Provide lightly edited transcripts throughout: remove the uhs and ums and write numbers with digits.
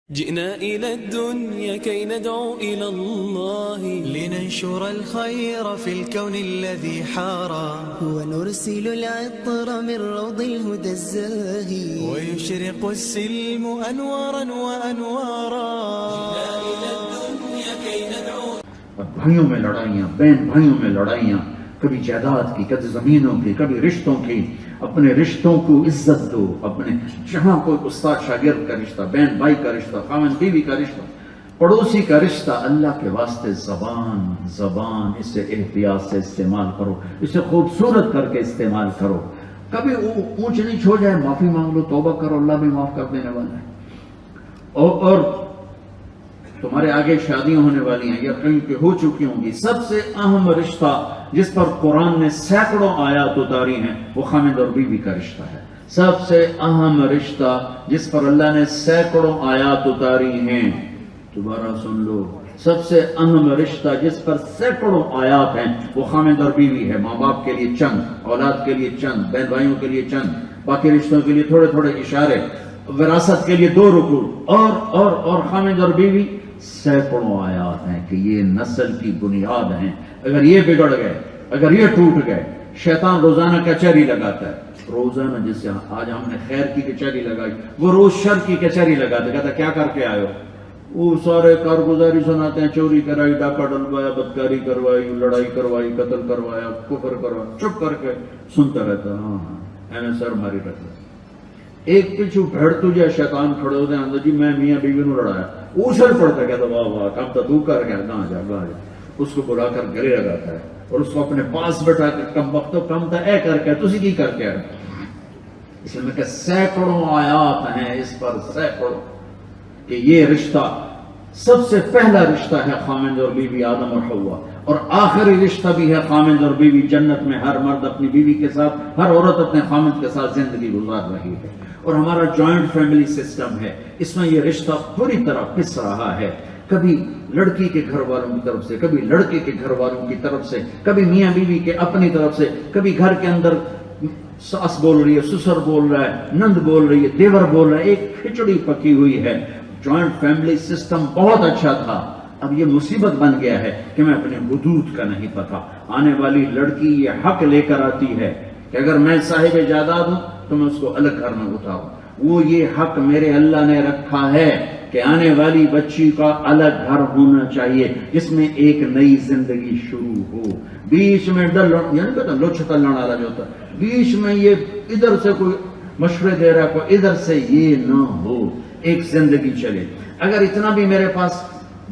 جئنا إلى الدنيا كي ندعو إلى الله لننشر الخير في الكون الذي حارى ونرسل العطر من روض الهدى الزاهي ويشرق السلم أنوارا وأنوارا. جئنا إلى الدنيا كي ندعو. بھائیوں میں لڑائیاں، بہن بھائیوں میں لڑائیاں، کبھی جائیداد کی، کبھی زمینوں کی، کبھی رشتوں کی. اپنے رشتوں کو عزت دو. اپنے جہاں کوئی استاد شاگرد کا رشتہ، بہن بھائی کا رشتہ، خاوند بیوی کا رشتہ، پڑوسی کا رشتہ، اللہ کے واسطے زبان اسے احتیاط سے استعمال کرو، اسے خوبصورت کر کے استعمال کرو. کبھی اونچ نیچ ہو جائے، معافی مانگ لو، توبہ کرو، اللہ بھی معاف کر دینے والا ہے. اور تمہارے آگے شادیاں ہونے والی ہیں یا کہیں کہ ہو چکی ہوں گی. سب سے اہم رشتہ جس پر قرآن نے سینکڑوں آیات اتاری ہیں وہ خامد اور بیوی کا رشتہ ہے. سب سے اہم رشتہ جس پر اللہ نے سینکڑوں آیات اتاری ہیں، دوبارہ سن لو، سب سے اہم رشتہ جس پر سینکڑوں آیات ہیں وہ خامد اور بیوی ہے. ماں باپ کے لیے چند، اولاد کے لیے چند، بہن بھائیوں کے لیے چند، باقی رشتوں کے لیے تھوڑے تھوڑے اشارے، وراثت کے لیے 2 رکوع، اور خامد اور بیوی سینکڑوں آیات ہیں کہ یہ نسل کی بنیاد ہیں. اگر یہ بگڑ گئے، اگر یہ ٹوٹ گئے، شیطان روزانہ کچہری لگاتا ہے. روزانہ جس آج ہم نے خیر کی کچہری لگائی، وہ روز شر کی کچہری لگاتا ہے. کہتا کیا کر کے آئے ہو؟ وہ سارے کارگزاری سناتے ہیں، چوری کرائی، ڈاکہ ڈلوایا، بدکاری کروائی، لڑائی کروائی، قتل کروایا، کفر کروایا. چپ کر کے سنتا رہتا ہے. ہاں ایویں سر ماری رکھتا. ایک پیچھو بھیڑ تجھے شیطان کھڑے ہوتے ہیں، جی میں میاں بیوی نو لڑایا، اوچھل پڑتا کہتا واہ واہ کام تو کر گیا، گاں جا. اس کو بلا کر گلے لگاتا ہے اور اس کو اپنے پاس بٹھا کر کم وقت کم تھا اے کر کے تسی کی کر کے. اس میں کہ سینکڑوں آیات ہیں اس پر، سینکڑوں، کہ یہ رشتہ سب سے پہلا رشتہ ہے خامند اور بیوی، آدم اور حوا، اور آخری رشتہ بھی ہے خامند اور بیوی. جنت میں ہر مرد اپنی بیوی کے ساتھ، ہر عورت اپنے خامند کے ساتھ زندگی گزار رہی ہے. اور ہمارا جوائنٹ فیملی سسٹم ہے، اس میں یہ رشتہ پوری طرح پس رہا ہے. کبھی لڑکی کے گھر والوں کی طرف سے، کبھی لڑکے کے گھر والوں کی طرف سے، کبھی میاں بیوی کے اپنی طرف سے، کبھی گھر کے اندر ساس بول رہی ہے، سسر بول رہا ہے، نند بول رہی ہے، دیور بول رہا ہے. ایک کھچڑی پکی ہوئی ہے. جوائنٹ فیملی سسٹم بہت اچھا تھا. اب یہ مصیبت بن گیا ہے کہ میں اپنے حدود کا نہیں پتا. آنے والی لڑکی یہ حق لے کر آتی ہے کہ اگر میں صاحب جائیداد ہوں تو میں اس کو الگ گھر میں اٹھاؤں. وہ یہ حق میرے اللہ نے رکھا ہے کہ آنے والی بچی کا الگ گھر ہونا چاہیے جس میں ایک نئی زندگی شروع ہو. بیچ میں لوچ تلنے والا جو ہوتا ہے، بیچ میں یہ ادھر سے کوئی مشورے دے رہا ہے، کوئی ادھر سے، یہ نہ ہو. ایک زندگی چلے. اگر اتنا بھی میرے پاس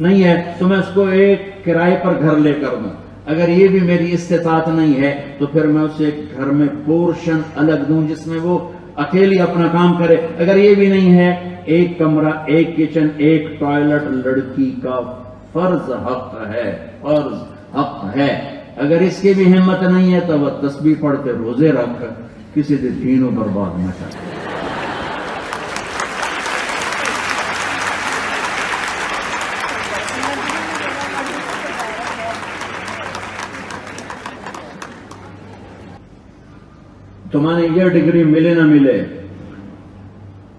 نہیں ہے تو میں اس کو ایک کرائے پر گھر لے کر دوں. اگر یہ بھی میری استطاعت نہیں ہے تو پھر میں اسے ایک گھر میں پورشن الگ دوں جس میں وہ اکیلی اپنا کام کرے. اگر یہ بھی نہیں ہے، ایک کمرہ، ایک کچن، ایک ٹوائلٹ لڑکی کا فرض حق ہے، فرض حق ہے. اگر اس کی بھی ہمت نہیں ہے تو وہ تسبیح پڑھ کے روزے رکھ کر کسی دن دینوں برباد نہ کرے. تمہاری یہ ڈگری ملے نہ ملے،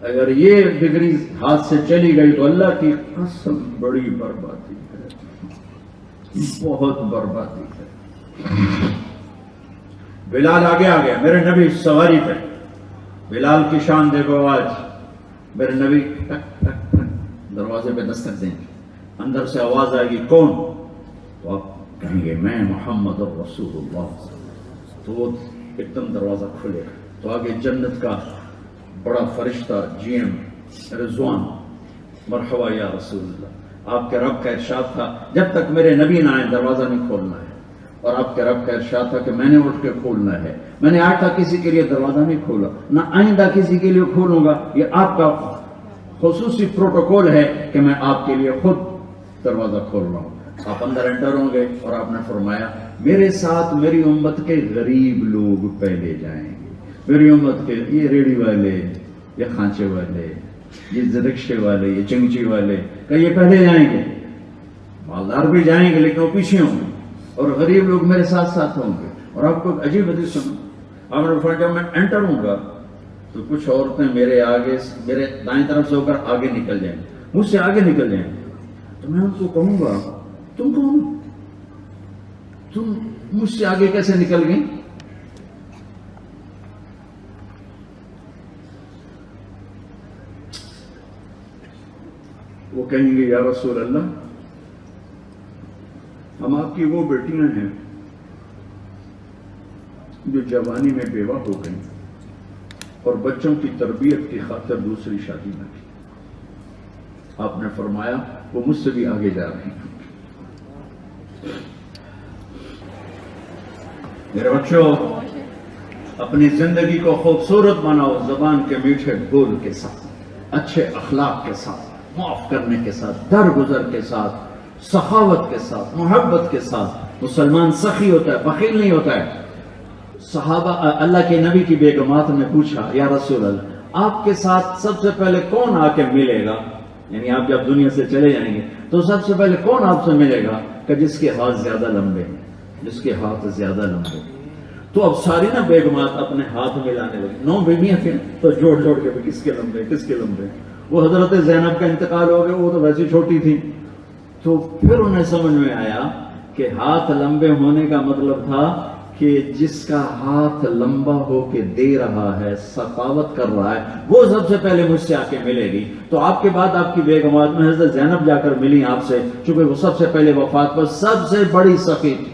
اگر یہ ڈگری ہاتھ سے چلی گئی تو اللہ کی قسم بڑی بربادی ہے، بہت بربادی ہے. بلال آگے آ گیا، میرے نبی سواری پہ. بلال کی شان دیکھو. آج میرے نبی ٹک ٹک ٹک دروازے پہ دستک دیں گے، اندر سے آواز آئے گی کون؟ تو آپ کہیں گے میں محمد الرسول اللہ. تو وہ ایک دم دروازہ کھلے تو آگے جنت کا بڑا فرشتہ جی ایم رضوان، مرحبا یا رسول اللہ. آپ کے رب کا ارشاد تھا جب تک میرے نبی نہ آئے دروازہ نہیں کھولنا ہے، اور آپ کے رب کا ارشاد تھا کہ میں نے اٹھ کے کھولنا ہے. میں نے آج تک کسی کے لیے دروازہ نہیں کھولا، نہ آئندہ کسی کے لیے کھولوں گا. یہ آپ کا خصوصی پروٹوکول ہے کہ میں آپ کے لیے خود دروازہ کھول رہا ہوں. آپ اندر انٹر ہوں گے اور آپ نے فرمایا میرے ساتھ میری امت کے غریب لوگ پہلے جائیں گے. میری امت کے یہ ریڑھی والے، یہ کھانچے والے، یہ رکشے والے، یہ چنگچی والے، کہ یہ پہلے جائیں گے. مالدار بھی جائیں گے لیکن وہ پیچھے ہوں گے، اور غریب لوگ میرے ساتھ ساتھ ہوں گے. اور آپ کو عجیب حدیث سنو. آپ نے فرمایا جب میں انٹر ہوں گا تو کچھ عورتیں میرے آگے، میرے دائیں طرف سے ہو کر آگے نکل جائیں گے، مجھ سے آگے نکل جائیں تو میں ان کو کہوں گا تم کون ہو؟ تم مجھ سے آگے کیسے نکل گئی؟ وہ کہیں گے یا رسول اللہ ہم آپ کی وہ بیٹیاں ہیں جو جوانی میں بیوہ ہو گئیں اور بچوں کی تربیت کی خاطر دوسری شادی نہ کی. آپ نے فرمایا وہ مجھ سے بھی آگے جا رہے ہیں. میرے بچوں اپنی زندگی کو خوبصورت بناؤ زبان کے میٹھے بول کے ساتھ, اچھے اخلاق کے ساتھ, معاف کرنے کے ساتھ, درگزر کے ساتھ, سخاوت کے ساتھ, محبت کے ساتھ. مسلمان سخی ہوتا ہے, بخیل نہیں ہوتا ہے. صحابہ اللہ کے نبی کی بیگمات نے پوچھا یا رسول اللہ آپ کے ساتھ سب سے پہلے کون آ کے ملے گا, یعنی آپ جب دنیا سے چلے جائیں گے تو سب سے پہلے کون آپ سے ملے گا؟ کہ جس کے ہاتھ زیادہ لمبے ہیں, جس کے ہاتھ زیادہ لمبے. تو اب ساری نا بیگمات اپنے ہاتھ ملانے لگی, 9 بیویاں تھیں تو جوڑ جوڑ کے کس کے لمبے کس کے لمبے. وہ حضرت زینب کا انتقال ہو گیا, وہ تو ویسی چھوٹی تھی. تو پھر انہیں سمجھ میں آیا کہ ہاتھ لمبے ہونے کا مطلب تھا کہ جس کا ہاتھ لمبا ہو کے دے رہا ہے, سخاوت کر رہا ہے, وہ سب سے پہلے مجھ سے آ کے ملے گی. تو آپ کے بعد آپ کی بیگمات میں حضرت زینب جا کر ملی آپ سے, چونکہ وہ سب سے پہلے وفات پر سب سے بڑی سخی تھی.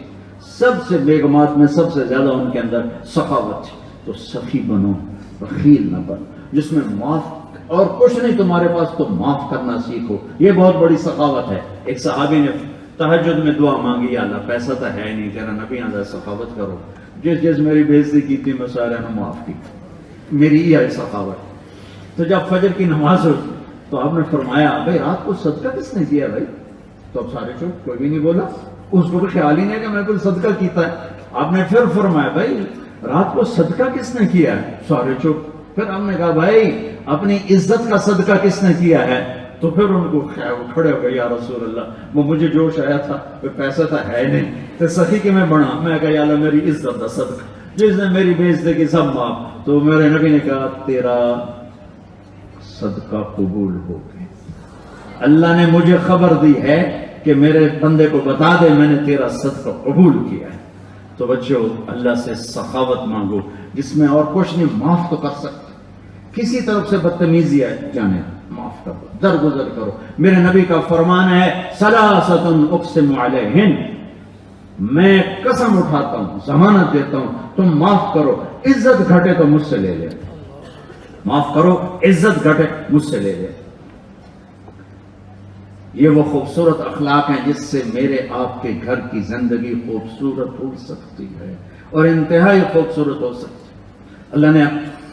سب سے بیگمات میں سب سے زیادہ ان کے اندر سخاوت تھی. تو سخی بنو, بخیل نہ بنو, جس میں معاف اور کچھ نہیں تمہارے پاس تو معاف کرنا سیکھو. یہ بہت بڑی سخاوت ہے. ایک صحابی نے تہجد میں دعا مانگی, یا اللہ پیسہ تو ہے نہیں, تیرا نبی آدھا سخاوت کرو, جس میری بےعزتی کی تھی میں سارے نے معاف کی, میری یہ سخاوت. تو جب فجر کی نماز ہوئی تو آپ نے فرمایا بھائی رات کو صدقہ کس نے کیا بھائی؟ تو اب سارے چپ, کوئی بھی نہیں بولا, اس کو بھی خیال ہی نہیں کہ میں کوئی صدقہ کیتا ہے. آپ نے پھر فرمایا بھائی رات کو صدقہ کس نے کیا ہے؟ سارے چپ. پھر ہم نے کہا بھائی اپنی عزت کا صدقہ کس نے کیا ہے؟ تو پھر ان کو کھڑے ہو گئے یا رسول اللہ وہ مجھے جوش آیا تھا, پیسہ تو ہے نہیں, تو سخی کہ میں بڑھا, میں کہا یا اللہ میری عزت کا صدقہ, جس نے میری بےعزتی کی سب معاف. تو میرے نبی نے کہا تیرا صدقہ قبول ہو گیا, اللہ نے مجھے خبر دی ہے کہ میرے بندے کو بتا دے میں نے تیرا صدقہ قبول کیا ہے. تو بچوں اللہ سے سخاوت مانگو, جس میں اور کچھ نہیں, معاف تو کر سکتے. کسی طرف سے بدتمیزی ہے جانے معاف کرو, درگزر کرو. میرے نبی کا فرمان ہے ثلاثۃ اقسم علیہن, میں قسم اٹھاتا ہوں, ضمانت دیتا ہوں, تم معاف کرو, عزت گھٹے تو مجھ سے لے لے. معاف کرو, عزت گھٹے مجھ سے لے لے. یہ وہ خوبصورت اخلاق ہیں جس سے میرے آپ کے گھر کی زندگی خوبصورت ہو سکتی ہے اور انتہائی خوبصورت ہو سکتی ہے.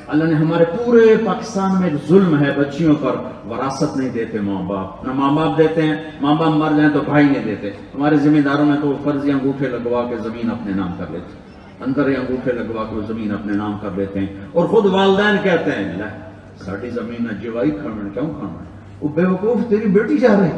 اللہ نے ہمارے پورے پاکستان میں ظلم ہے بچیوں پر, وراثت نہیں دیتے ماں باپ, نہ ماں باپ دیتے ہیں, ماں باپ مر جائیں تو بھائی نہیں دیتے. ہمارے ذمہ داروں میں تو فرضی انگوٹھے لگوا کے زمین اپنے نام کر لیتے ہیں, اندر ہی انگوٹھے لگوا کے زمین اپنے نام کر لیتے ہیں, اور خود والدین کہتے ہیں لے ساڑی زمین جوائی کھانا کیوں کھانا, وہ بے وقوف تیری بیٹی جا رہی,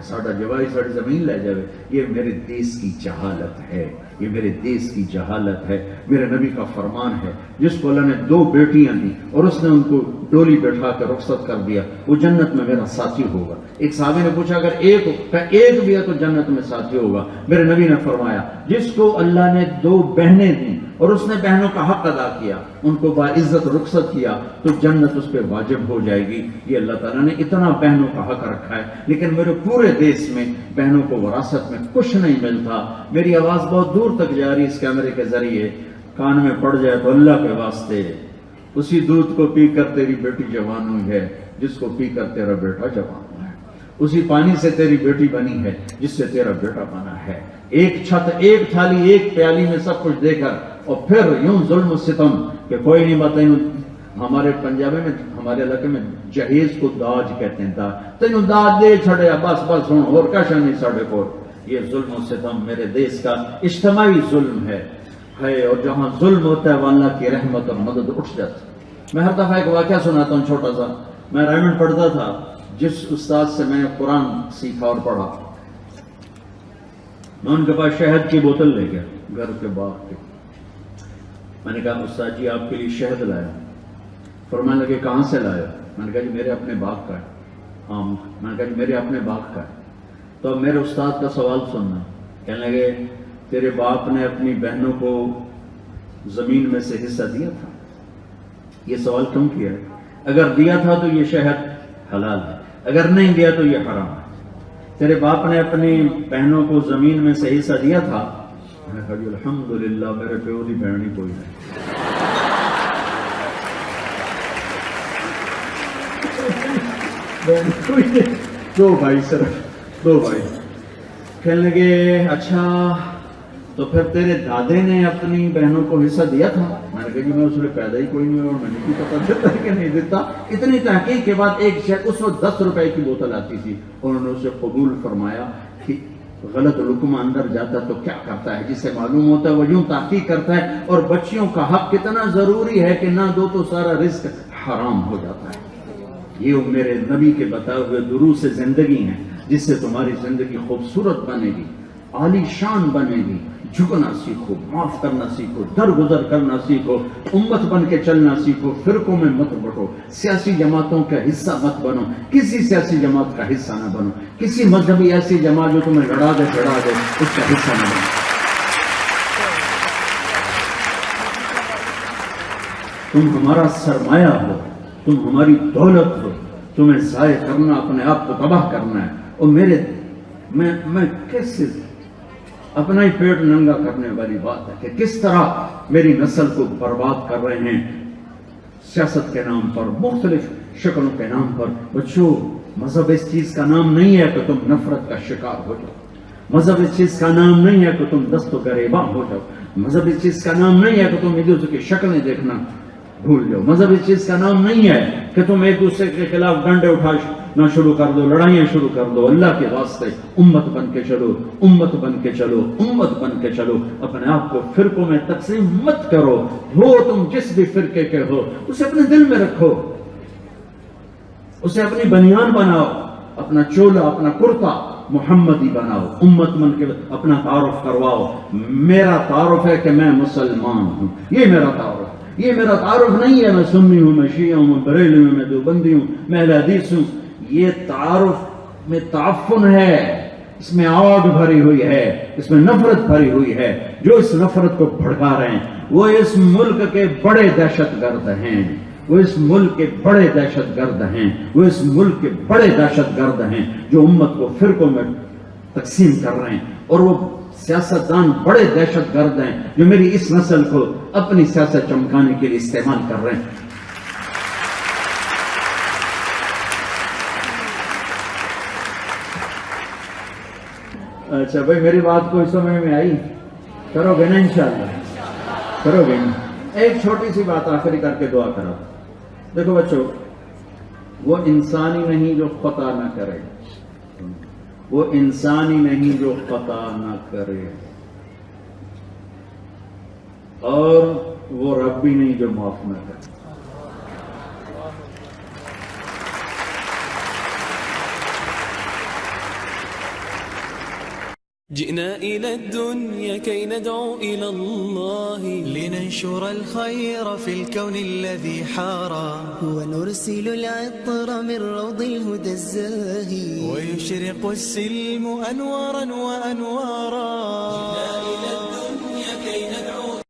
ساڑا جوائی ساڑی زمین لے جاوے. یہ میرے دیس کی جہالت ہے, یہ میرے دیس کی جہالت ہے. میرے نبی کا فرمان ہے جس کو اللہ نے 2 بیٹیاں دی اور اس نے ان کو ڈولی بیٹھا کر رخصت کر دیا, وہ جنت میں میرا ساتھی ہوگا. ایک صحابی نے پوچھا اگر ایک بھی ہے تو جنت میں ساتھی ہوگا. میرے نبی نے فرمایا جس کو اللہ نے 2 بہنیں دی اور اس نے بہنوں کا حق ادا کیا, ان کو باعزت رخصت کیا, تو جنت اس پہ واجب ہو جائے گی. یہ اللہ تعالیٰ نے اتنا بہنوں کا حق رکھا ہے, لیکن میرے پورے دیس میں بہنوں کو وراثت میں کچھ نہیں ملتا. میری آواز بہت دور تک جا رہی اس کیمرے کے ذریعے, کان میں پڑ جائے تو اللہ کے واسطے اسی دودھ کو پی کر تیری بیٹی جوان ہوئی ہے جس کو پی کر تیرا بیٹا جوان ہوا ہے, اسی پانی سے تیری بیٹی بنی ہے جس سے تیرا بیٹا بنا ہے. ایک چھت, ایک تھالی, ایک پیالی میں سب کچھ دے کر اور پھر یوں ظلم و ستم کہ کوئی نہیں بتائیں. ہمارے پنجابی میں, ہمارے علاقے میں جہیز کو داج کہتے ہیں, داج, تینوں داج دے چھڑے بس بس ہوں اور کشا نہیں ساڑھے کو. یہ ظلم و ستم میرے دیس کا اجتماعی ظلم ہے, اور جہاں ظلم ہوتا ہے وہ اللہ کی رحمت اور مدد اٹھ جاتی. میں ہر دفعہ ایک واقعہ سناتا ہوں چھوٹا سا. میں رائمنڈ پڑھتا تھا, جس استاد سے میں نے قرآن سیکھا اور پڑھا, میں ان کے پاس شہد کی بوتل لے گیا گھر کے باغ کے. میں نے کہا استاد جی آپ کے لیے شہد لایا. فرمانے لگے کہاں سے لایا؟ میں نے کہا جی میرے اپنے باغ کا ہے, آم کا. میں نے کہا میرے اپنے باپ کا ہے. تو اب میرے استاد کا سوال سننا. کہنے لگے تیرے باپ نے اپنی بہنوں کو زمین میں سے حصہ دیا تھا؟ یہ سوال کیوں کیا ہے؟ اگر دیا تھا تو یہ شہر حلال ہے، اگر نہیں دیا تو یہ حرام ہے. تیرے باپ نے اپنی بہنوں کو زمین میں سے حصہ دیا تھا؟ میں نے کہا جی الحمدللہ میرے پیو دی بہن ہی کوئی نہیں. دو بھائی صرف 2 بھائی. کہنے لگے اچھا تو پھر تیرے دادے نے اپنی بہنوں کو حصہ دیا تھا؟ میں نے کہا جی میں اس میں پیدا ہی کوئی نہیں اور میں نے کی پتا دیتا کہ نہیں دیتا. اتنی تحقیق کے بعد ایک شخص اس وقت 10 روپے کی بوتل آتی تھی، انہوں نے اسے قبول فرمایا کہ غلط لقمہ اندر جاتا تو کیا کرتا ہے، جسے معلوم ہوتا ہے وہ یوں تحقیق کرتا ہے. اور بچیوں کا حق کتنا ضروری ہے کہ نہ دو تو سارا رزق حرام ہو جاتا ہے. یہ میرے نبی کے بتائے ہوئے دروس زندگی ہیں جس سے تمہاری زندگی خوبصورت بنے گی، عالی شان بنے گی. جھکنا سیکھو، معاف کرنا سیکھو، درگزر کرنا سیکھو، امت بن کے چلنا سیکھو، فرقوں میں مت بٹو، سیاسی جماعتوں کا حصہ مت بنو، کسی سیاسی جماعت کا حصہ نہ بنو، کسی مذہبی ایسی جماعت جو تمہیں لڑا دے چڑھا دے اس کا حصہ نہ بنو. تم ہمارا سرمایہ ہو، تم ہماری دولت ہو، تمہیں ضائع کرنا، اپنے آپ کو تباہ کرنا ہے. اور میں کیسے اپنا ہی پیٹ ننگا کرنے والی بات ہے کہ کس طرح میری نسل کو برباد کر رہے ہیں سیاست کے نام پر، مختلف شکلوں کے نام پر. بچوں مذہب اس چیز کا نام نہیں ہے کہ تم نفرت کا شکار ہو جاؤ. مذہب اس چیز کا نام نہیں ہے کہ تم دست و گریباں ہو جاؤ. مذہب اس چیز کا نام نہیں ہے کہ تم ایک دوسرے کی شکلیں دیکھنا بھول جاؤ. مذہب اس چیز کا نام نہیں ہے کہ تم ایک دوسرے کے خلاف ڈنڈے اٹھانا شروع کر دو، لڑائیاں شروع کر دو. اللہ کے واسطے امت بن کے چلو، امت بن کے چلو، امت بن کے چلو. اپنے آپ کو فرقوں میں تقسیم مت کرو. ہو تم جس بھی فرقے کے ہو اسے اپنے دل میں رکھو، اسے اپنی بنیان بناؤ، اپنا چولا اپنا کرتا محمدی بناؤ. امت بن کے اپنا تعارف کرواؤ. میرا تعارف ہے کہ میں مسلمان ہوں، یہ میرا تعارف. یہ میرا تعارف نہیں ہے میں سنی ہوں، میں شیعہ ہوں، میں بریلوی ہوں، میں دیوبندی ہوں، میں اہل حدیث ہوں. یہ تعارف میں تعفن ہے، اس میں آگ بھری ہوئی ہے، اس میں نفرت بھری ہوئی ہے. جو اس نفرت کو بھڑکا رہے ہیں وہ اس ملک کے بڑے دہشت گرد ہیں، وہ اس ملک کے بڑے دہشت گرد ہیں، وہ اس ملک کے بڑے دہشت گرد ہیں جو امت کو فرقوں میں تقسیم کر رہے ہیں. اور وہ سیاستدان بڑے دہشت گرد ہیں جو میری اس نسل کو اپنی سیاست چمکانے کے لیے استعمال کر رہے ہیں. اچھا بھائی میری بات کو سمجھ میں آئی؟ کرو گے نا انشاءاللہ؟ کرو گے نا؟ ایک چھوٹی سی بات آخری کر کے دعا کرو. دیکھو بچوں، وہ انسانی نہیں جو خطا نہ کرے، وہ انسانی نہیں جو خطا نہ کرے، اور وہ رب بھی نہیں جو معاف نہ کرے. جئنا إلى الدنيا كي ندعو إلى الله لننشر الخير في الكون الذي حارى، ونرسل العطر من روض الهدى الزاهي، ويشرق السلم أنوارا وأنوارا.